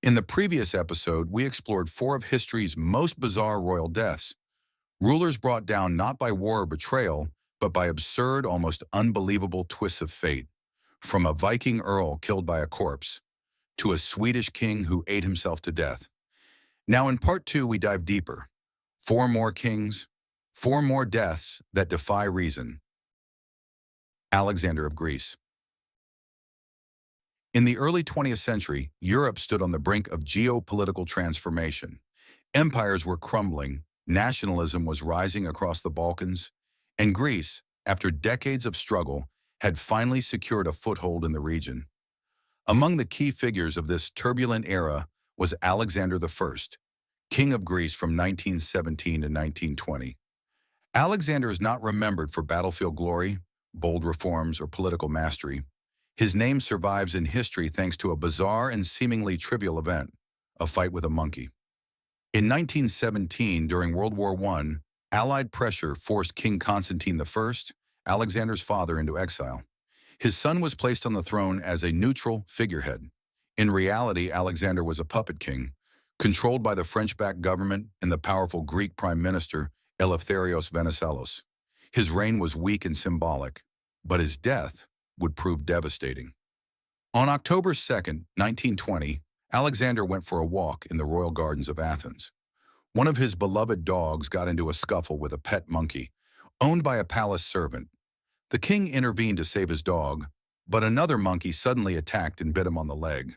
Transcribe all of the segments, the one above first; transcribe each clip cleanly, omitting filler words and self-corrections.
In the previous episode, we explored four of history's most bizarre royal deaths, rulers brought down not by war or betrayal, but by absurd, almost unbelievable twists of fate, from a Viking earl killed by a corpse to a Swedish king who ate himself to death. Now in part two, we dive deeper. Four more kings, four more deaths that defy reason. Alexander of Greece. In the early 20th century, Europe stood on the brink of geopolitical transformation. Empires were crumbling, nationalism was rising across the Balkans, and Greece, after decades of struggle, had finally secured a foothold in the region. Among the key figures of this turbulent era was Alexander I, King of Greece from 1917 to 1920. Alexander is not remembered for battlefield glory, bold reforms, or political mastery. His name survives in history thanks to a bizarre and seemingly trivial event, a fight with a monkey. In 1917, during World War I, Allied pressure forced King Constantine I, Alexander's father, into exile. His son was placed on the throne as a neutral figurehead. In reality, Alexander was a puppet king, controlled by the French-backed government and the powerful Greek prime minister Eleftherios Venizelos. His reign was weak and symbolic, but his death would prove devastating. On October 2, 1920, Alexander went for a walk in the royal gardens of Athens. One of his beloved dogs got into a scuffle with a pet monkey, owned by a palace servant. The king intervened to save his dog, but another monkey suddenly attacked and bit him on the leg.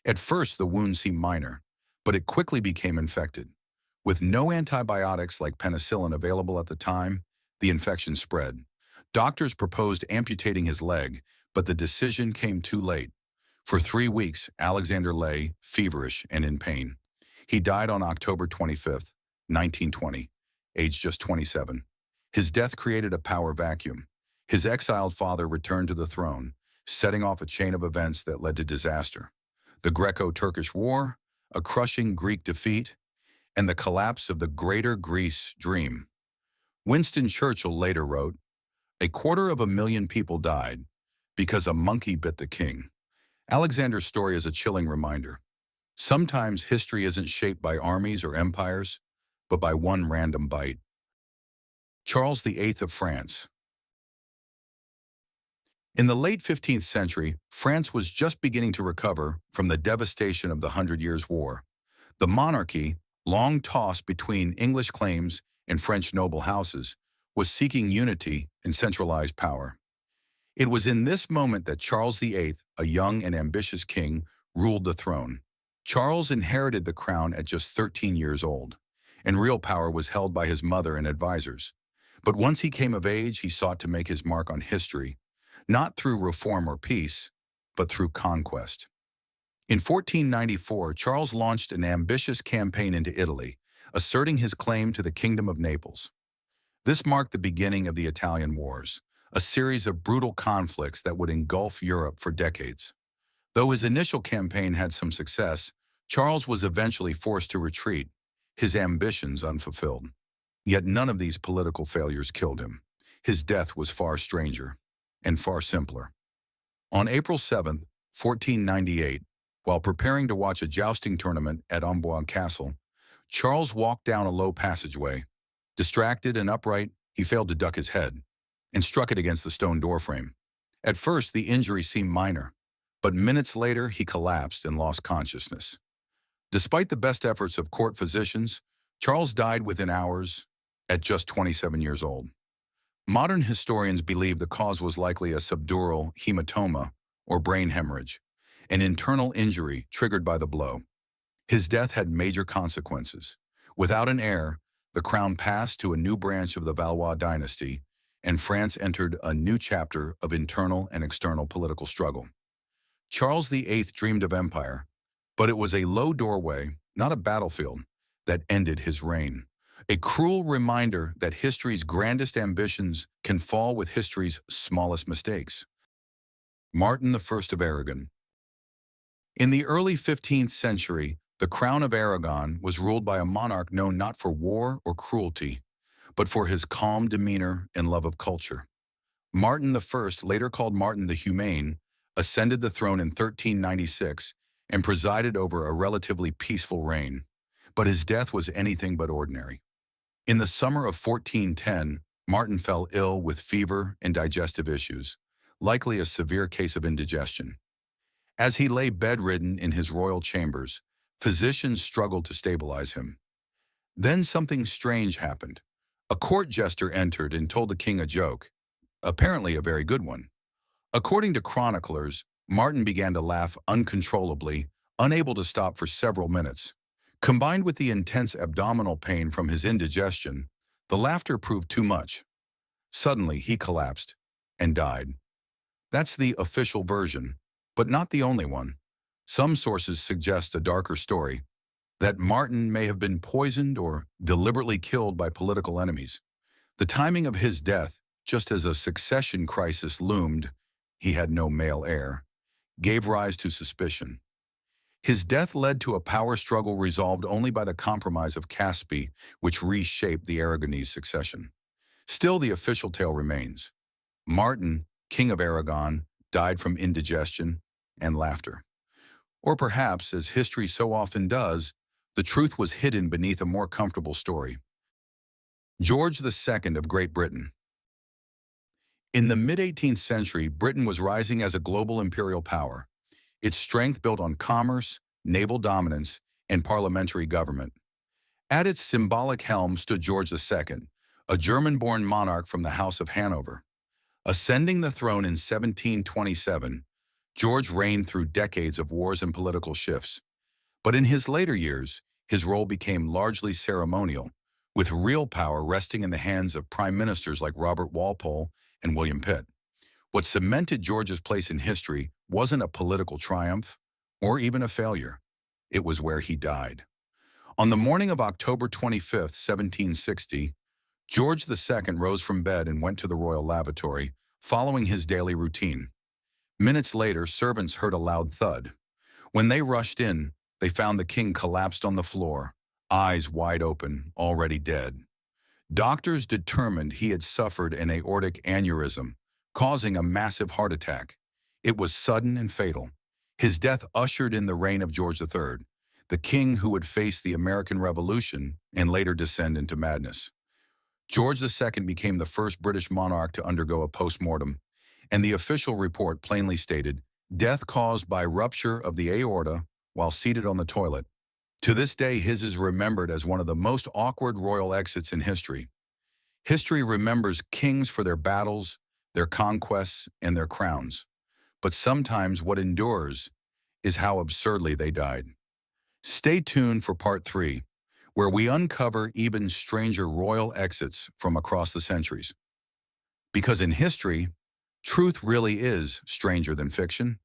At first, the wound seemed minor, but it quickly became infected. With no antibiotics like penicillin available at the time, the infection spread. Doctors proposed amputating his leg, but the decision came too late. For 3 weeks, Alexander lay, feverish and in pain. He died on October 25, 1920, aged just 27. His death created a power vacuum. His exiled father returned to the throne, setting off a chain of events that led to disaster. The Greco-Turkish War, a crushing Greek defeat, and the collapse of the Greater Greece dream. Winston Churchill later wrote, "A 250,000 people died because a monkey bit the king." Alexander's story is a chilling reminder. Sometimes history isn't shaped by armies or empires, but by one random bite. Charles VIII of France. In the late 15th century, France was just beginning to recover from the devastation of the 100 Years' War. The monarchy, long tossed between English claims and French noble houses, was seeking unity and centralized power. It was in this moment that Charles VIII, a young and ambitious king, ruled the throne. Charles inherited the crown at just 13 years old, and real power was held by his mother and advisors. But once he came of age, he sought to make his mark on history, not through reform or peace, but through conquest. In 1494, Charles launched an ambitious campaign into Italy, asserting his claim to the Kingdom of Naples. This marked the beginning of the Italian Wars, a series of brutal conflicts that would engulf Europe for decades. Though his initial campaign had some success, Charles was eventually forced to retreat, his ambitions unfulfilled. Yet none of these political failures killed him. His death was far stranger and far simpler. On April 7, 1498, while preparing to watch a jousting tournament at Amboise Castle, Charles walked down a low passageway. Distracted and upright, he failed to duck his head and struck it against the stone doorframe. At first, the injury seemed minor, but minutes later, he collapsed and lost consciousness. Despite the best efforts of court physicians, Charles died within hours at just 27 years old. Modern historians believe the cause was likely a subdural hematoma or brain hemorrhage, an internal injury triggered by the blow. His death had major consequences. Without an heir, the crown passed to a new branch of the Valois dynasty, and France entered a new chapter of internal and external political struggle. Charles VIII dreamed of empire, but it was a low doorway, not a battlefield, that ended his reign. A cruel reminder that history's grandest ambitions can fall with history's smallest mistakes. Martin I of Aragon. In the early 15th century, the Crown of Aragon was ruled by a monarch known not for war or cruelty, but for his calm demeanor and love of culture. Martin I, later called Martin the Humane, ascended the throne in 1396 and presided over a relatively peaceful reign, but his death was anything but ordinary. In the summer of 1410, Martin fell ill with fever and digestive issues, likely a severe case of indigestion. As he lay bedridden in his royal chambers, physicians struggled to stabilize him. Then something strange happened. A court jester entered and told the king a joke, apparently a very good one. According to chroniclers, Martin began to laugh uncontrollably, unable to stop for several minutes. Combined with the intense abdominal pain from his indigestion, the laughter proved too much. Suddenly, he collapsed and died. That's the official version, but not the only one. Some sources suggest a darker story, that Martin may have been poisoned or deliberately killed by political enemies. The timing of his death, just as a succession crisis loomed, he had no male heir, gave rise to suspicion. His death led to a power struggle resolved only by the compromise of Caspi, which reshaped the Aragonese succession. Still, the official tale remains. Martin, King of Aragon, died from indigestion and laughter. Or perhaps, as history so often does, the truth was hidden beneath a more comfortable story. George II of Great Britain. In the mid-18th century, Britain was rising as a global imperial power, its strength built on commerce, naval dominance, and parliamentary government. At its symbolic helm stood George II, a German-born monarch from the House of Hanover. Ascending the throne in 1727, George reigned through decades of wars and political shifts. But in his later years, his role became largely ceremonial, with real power resting in the hands of prime ministers like Robert Walpole and William Pitt. What cemented George's place in history wasn't a political triumph or even a failure. It was where he died. On the morning of October 25, 1760, George II rose from bed and went to the royal lavatory, following his daily routine. Minutes later, servants heard a loud thud. When they rushed in, they found the king collapsed on the floor, eyes wide open, already dead. Doctors determined he had suffered an aortic aneurysm, causing a massive heart attack. It was sudden and fatal. His death ushered in the reign of George III, the king who would face the American Revolution and later descend into madness. George II became the first British monarch to undergo a post-mortem, and the official report plainly stated, death caused by rupture of the aorta while seated on the toilet. To this day, his is remembered as one of the most awkward royal exits in history. History remembers kings for their battles, their conquests, and their crowns. But sometimes what endures is how absurdly they died. Stay tuned for part 3, where we uncover even stranger royal exits from across the centuries. Because in history, truth really is stranger than fiction.